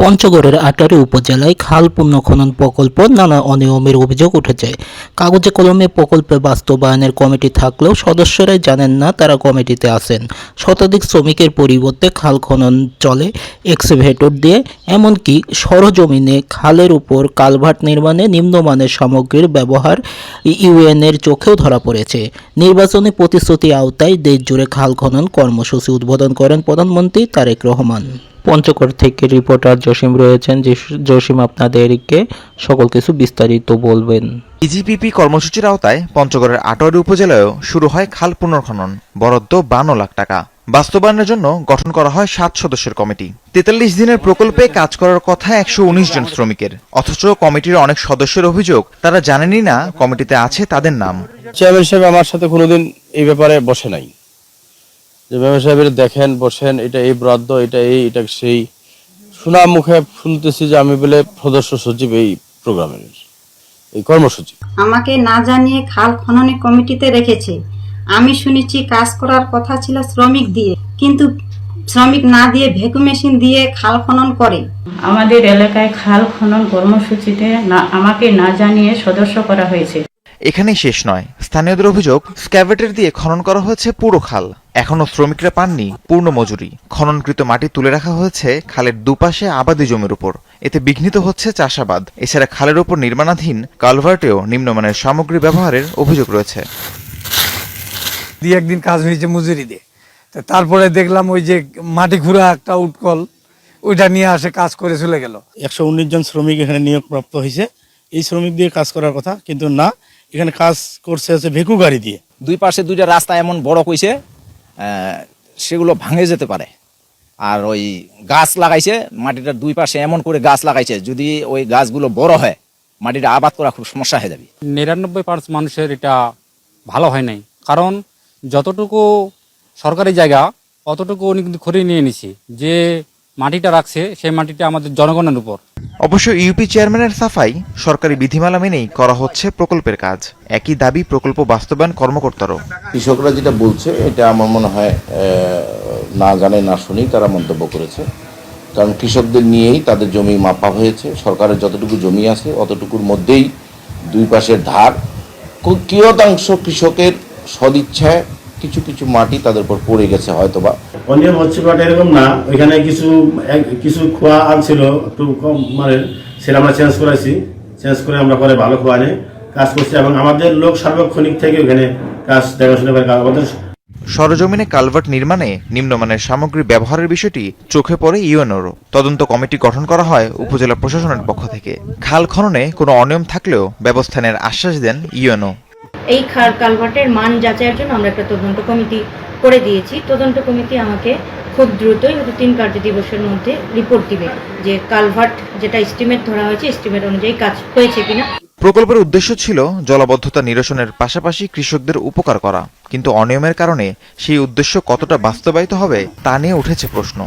পঞ্চগড়ের আটারী উপজেলায় খাল পুনঃখনন প্রকল্প নানা অনিয়মের অভিযোগ উঠেছে। কাগজে কলমে প্রকল্পে বাস্তবায়নের কমিটি থাকলেও সদস্যরাই জানেন না তারা কমিটিতে আছেন। শতাধিক শ্রমিকের পরিবর্তে খাল খনন চলে এক্সকাভেটর দিয়ে, এমনকি সরজমিনে খালের উপর কালভার্ট নির্মাণে নিম্নমানের সামগ্রীর ব্যবহার ইউএনের চোখেও ধরা পড়েছে। নির্বাচনী প্রতিশ্রুতি আওতায় দেশজুড়ে খাল খনন কর্মসূচি উদ্বোধন করেন প্রধানমন্ত্রী তারেক রহমান। পঞ্চগড় থেকে রিপোর্টার জসিম রয়েছেন। জসিম আপনাদেরকে সকল কিছু বিস্তারিত বলবেন। ইজিপিপি কর্মসূচির আওতায় পঞ্চগড়ের আটোয়ারী উপজেলায়ও শুরু হয় খাল পুনর্খনন, বরাদ্দ 52 লাখ টাকা। বাস্তবায়নের জন্য গঠন করা হয় 7 সদস্যের কমিটি। 43 দিনের প্রকল্পে কাজ করার কথা 119 জন শ্রমিকের, অথচ কমিটির অনেক সদস্যের অভিযোগ তারা জানেনই না কমিটিতে আছে তাদের নাম। চেয়ারম্যান সাহেব আমার সাথে কোনোদিন এই ব্যাপারে বসে নাই, যে মেম্বার সাহেবের দেখেন বসেন, এটা এই বরাদ্দ, এটা এটা সেই, শোনা মুখে শুনতেছি যে আমি বলে সদস্য সচিব এই প্রোগ্রামের এই কর্মসূচি। আমাকে না জানিয়ে খাল খননে কমিটিতে রেখেছে। আমি শুনেছি কাজ করার কথা ছিল শ্রমিক দিয়ে, কিন্তু শ্রমিক না দিয়ে ভ্যাকুম মেশিন দিয়ে খাল খনন করে। আমাদের এলাকায় খাল খনন কর্মসূচিতে আমাকে না জানিয়ে সদস্য করা হয়েছে। এখানেই শেষ নয়, স্থানীয়দের অভিযোগ স্ক্যাভেটর দিয়ে খনন করা হয়েছে পুরো খাল, এখনো শ্রমিকরা পাননি পূর্ণ মজুরি। খননকৃত মাটি তুলে রাখা হয়েছে খালের দুপাশে আবাদি জমির উপর, এতে বিঘ্নিত হচ্ছে চাষাবাদ। এছাড়া খালের উপর নির্মাণাধীন কালভার্টেও নিম্নমানের সামগ্রী ব্যবহারের অভিযোগ রয়েছে। একদিন কাজ হয়েছে মজুরি দিয়ে, তারপরে দেখলাম ওই যে মাটি ঘুরা একটা উৎকল, ওইটা নিয়ে আসে কাজ করে চলে গেল। 119 জন শ্রমিক এখানে নিয়োগপ্রাপ্ত হয়েছে, এই শ্রমিক দিয়ে কাজ করার কথা, কিন্তু না, এখানে কাজ করছে হচ্ছে ভেকু গাড়ি দিয়ে। দুই পাশে দুইটা রাস্তা এমন বড় কইছে, সেগুলো ভাঙে যেতে পারে। আর ওই গাছ লাগাইছে, মাটিটার দুই পাশে এমন করে গাছ লাগাইছে, যদি ওই গাছগুলো বড় হয় মাটিটা আবাদ করা খুব সমস্যা হয়ে যাবে। 99% মানুষের এটা ভালো হয় নাই, কারণ যতটুকু সরকারি জায়গা অতটুকু উনি কিন্তু খরিয়ে নিয়ে নিছি। যে মাটিটা রাখছে সেই মাটিটা আমাদের জনগণের উপর। অবশ্য ইউপি চেয়ারম্যানের সাফাই, সরকারি বিধিমালা মেনেই করা হচ্ছে প্রকল্পের কাজ। একই দাবি প্রকল্প বাস্তবায়ন কর্মকর্তারও। কৃষকরা যেটা বলছে এটা আমার মনে হয় না জানে না শুনেই তারা মন্তব্য করেছে, কারণ কৃষকদের নিয়েই তাদের জমি মাপা হয়েছে। সরকারের যতটুকু জমি আছে অতটুকুর মধ্যেই দুই পাশের ধার, কিয়দাংশ কৃষকের সদিচ্ছায় কিছু কিছু মাটি তাদের উপর পড়ে গেছে হয়তোবা। অনিয়ম হচ্ছে বাট এরকম না, ওইখানে কিছু খোয়া আনছিল একটু কম, মানে সেটা আমরা চেঞ্জ করেছি, চেঞ্জ করে আমরা পরে ভালো খোয়া নিয়ে কাজ করছি, এবং আমাদের লোক সার্বক্ষণিক থেকে ওখানে কাজ দেখাশোনা করে আমাদের। সরজমিনে কালভার্ট নির্মাণে নিম্নমানের সামগ্রী ব্যবহারের বিষয়টি চোখে পড়ে ইউএনওরও। তদন্ত কমিটি গঠন করা হয় উপজেলা প্রশাসনের পক্ষ থেকে। খাল খননে কোনো অনিয়ম থাকলেও ব্যবস্থা নেওয়ার আশ্বাস দেন ইউএনও। এই কালভার্টের মান যাচাইয়ের জন্য আমরা একটা তদন্ত কমিটি করে দিয়েছি। তদন্ত কমিটি আমাকে খুব দ্রুতই 3 কার্য দিবসের মধ্যে রিপোর্ট দিবে যে কালভার্ট যেটা এস্টিমেট ধরা হয়েছে এস্টিমেট অনুযায়ী কাজ হয়েছে কিনা। প্রকল্পের উদ্দেশ্য ছিল জলাবদ্ধতা নিরসনের পাশাপাশি কৃষকদের উপকার করা, কিন্তু অনিয়মের কারণে সেই উদ্দেশ্য কতটা বাস্তবায়িত হবে তা নিয়ে উঠেছে প্রশ্ন।